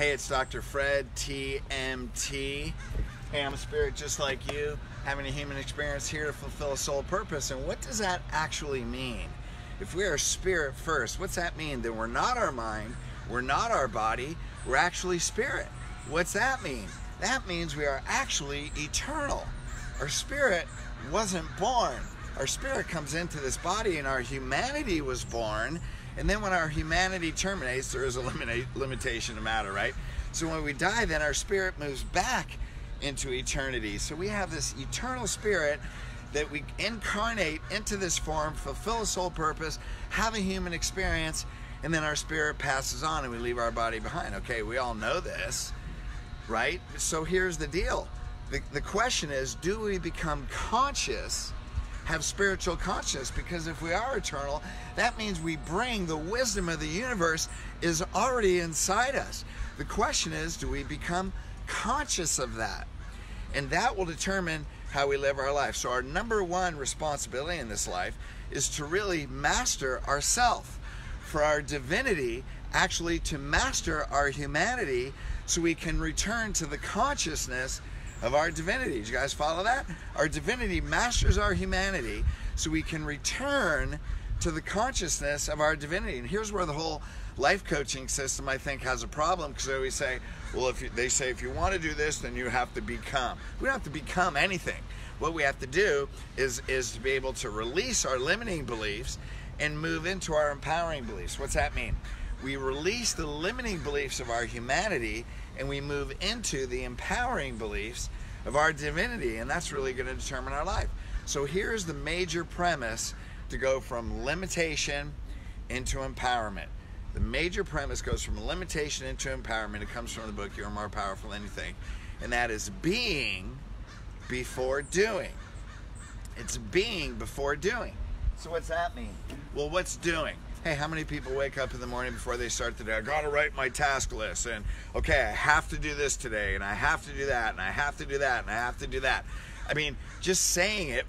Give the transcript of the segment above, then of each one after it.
Hey, it's Dr. Fred, TMT. Hey, I'm a spirit just like you, having a human experience here to fulfill a soul purpose. And what does that actually mean? If we are spirit first, what's that mean? Then we're not our mind, we're not our body, we're actually spirit. What's that mean? That means we are actually eternal. Our spirit wasn't born. Our spirit comes into this body and our humanity was born. And then when our humanity terminates, there is a limitation to matter, right? So when we die, then our spirit moves back into eternity. So we have this eternal spirit that we incarnate into this form, fulfill a soul purpose, have a human experience, and then our spirit passes on and we leave our body behind. Okay, we all know this, right? So here's the deal. The question is, do we become conscious, have spiritual consciousness? Because if we are eternal, that means we bring the wisdom of the universe is already inside us. The question is, do we become conscious of that? And that will determine how we live our life. So our number one responsibility in this life is to really master ourself, for our divinity actually to master our humanity so we can return to the consciousness of our divinity. Did you guys follow that? Our divinity masters our humanity so we can return to the consciousness of our divinity. And here's where the whole life coaching system, I think, has a problem, because they always say, well, they say if you want to do this, then you have to become. We don't have to become anything. What we have to do is to be able to release our limiting beliefs and move into our empowering beliefs. What's that mean? We release the limiting beliefs of our humanity and we move into the empowering beliefs of our divinity, and that's really going to determine our life. So here's the major premise to go from limitation into empowerment. The major premise goes from limitation into empowerment. It comes from the book, You're More Powerful Than You Think, and that is being before doing. It's being before doing. So what's that mean? Well, what's doing? Hey, how many people wake up in the morning before they start the day? I gotta write my task list, and okay, I have to do this today, and I have to do that, and I have to do that, and I have to do that. I mean, just saying it,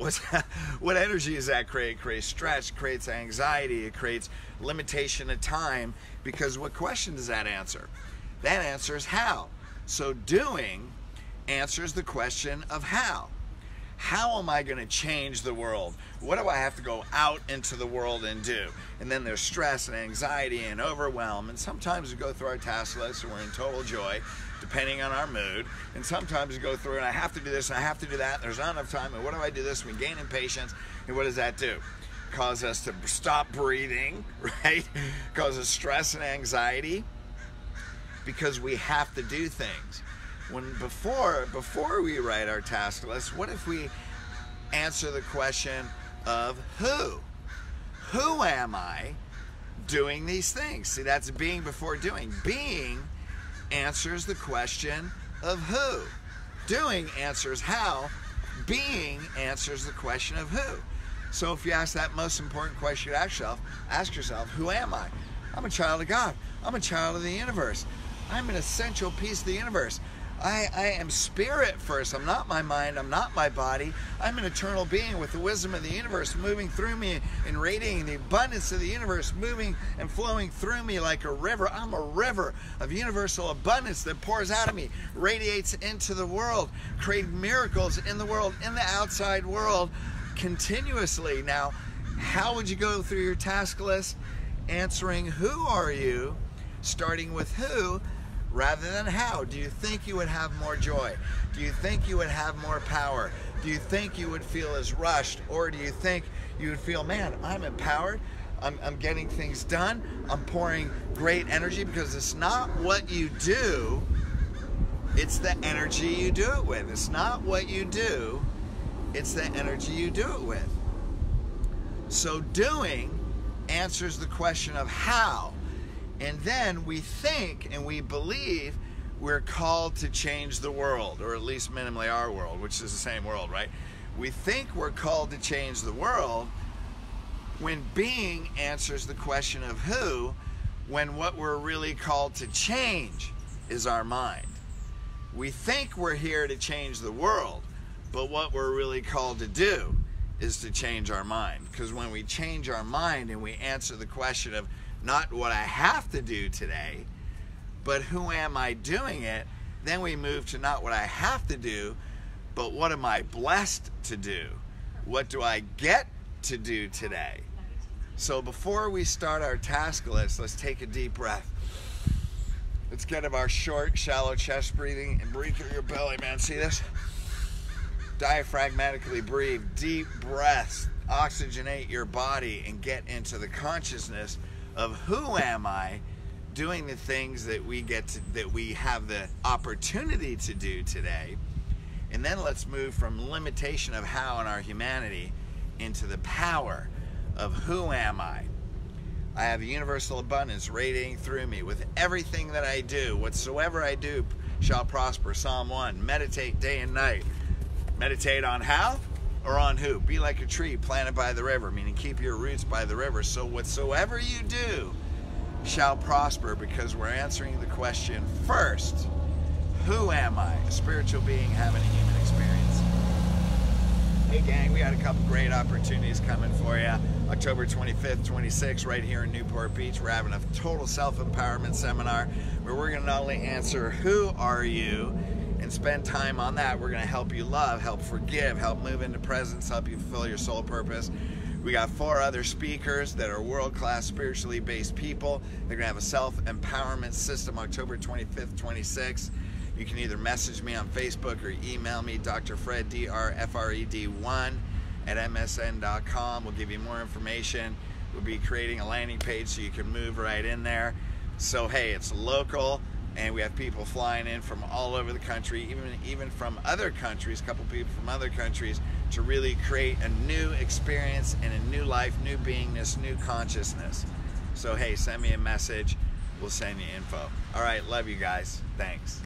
what energy does that create? It creates stress, it creates anxiety, it creates limitation of time, because what question does that answer? That answers how. So doing answers the question of how. How am I going to change the world? What do I have to go out into the world and do? And then there's stress and anxiety and overwhelm. And sometimes we go through our task list and we're in total joy, depending on our mood. And sometimes we go through and I have to do this and I have to do that. And there's not enough time. And what do I do this? We gain impatience. And what does that do? Cause us to stop breathing, right? Causes stress and anxiety because we have to do things. Before we write our task list, what if we answer the question of who? Who am I doing these things? See, that's being before doing. Being answers the question of who. Doing answers how. Being answers the question of who. So if you ask that most important question, ask yourself, who am I? I'm a child of God. I'm a child of the universe. I'm an essential piece of the universe. I am spirit first. I'm not my mind. I'm not my body. I'm an eternal being with the wisdom of the universe moving through me and radiating the abundance of the universe, moving and flowing through me like a river. I'm a river of universal abundance that pours out of me, radiates into the world, creating miracles in the world, in the outside world, continuously. Now, how would you go through your task list? Answering who are you, starting with who, rather than how. Do you think you would have more joy? Do you think you would have more power? Do you think you would feel as rushed? Or do you think you would feel, man, I'm empowered, I'm getting things done, I'm pouring great energy? Because it's not what you do, it's the energy you do it with. It's not what you do, it's the energy you do it with. So doing answers the question of how. And then we think and we believe we're called to change the world, or at least minimally our world, which is the same world, right? We think we're called to change the world when being answers the question of who, when what we're really called to change is our mind. We think we're here to change the world, but what we're really called to do is to change our mind. Because when we change our mind and we answer the question of not what I have to do today, but who am I doing it? Then we move to not what I have to do, but what am I blessed to do? What do I get to do today? So before we start our task list, let's take a deep breath. Let's get of our short, shallow chest breathing and breathe through your belly, man. See this? Diaphragmatically breathe, deep breaths, oxygenate your body and get into the consciousness of who am I doing the things that we have the opportunity to do today. And then let's move from limitation of how in our humanity into the power of who am I. I have a universal abundance radiating through me. With everything that I do, whatsoever I do shall prosper. Psalm 1, meditate day and night. Meditate on how or on who? Be like a tree planted by the river, meaning keep your roots by the river. So whatsoever you do shall prosper, because we're answering the question first. Who am I? A spiritual being having a human experience. Hey gang, we got a couple great opportunities coming for you. October 25th, 26th, right here in Newport Beach, we're having a total self-empowerment seminar where we're going to not only answer who are you and spend time on that, we're going to help you love, help forgive, help move into presence, help you fulfill your soul purpose. We got 4 other speakers that are world-class spiritually based people. They're going to have a self-empowerment system October 25th, 26th. You can either message me on Facebook or email me, Dr. Fred, DRFRED1 at msn.com. We'll give you more information. We'll be creating a landing page so you can move right in there. So hey, it's local, and we have people flying in from all over the country, even from other countries, a couple people from other countries, to really create a new experience and a new life, new beingness, new consciousness. So hey, send me a message. We'll send you info. All right, love you guys. Thanks.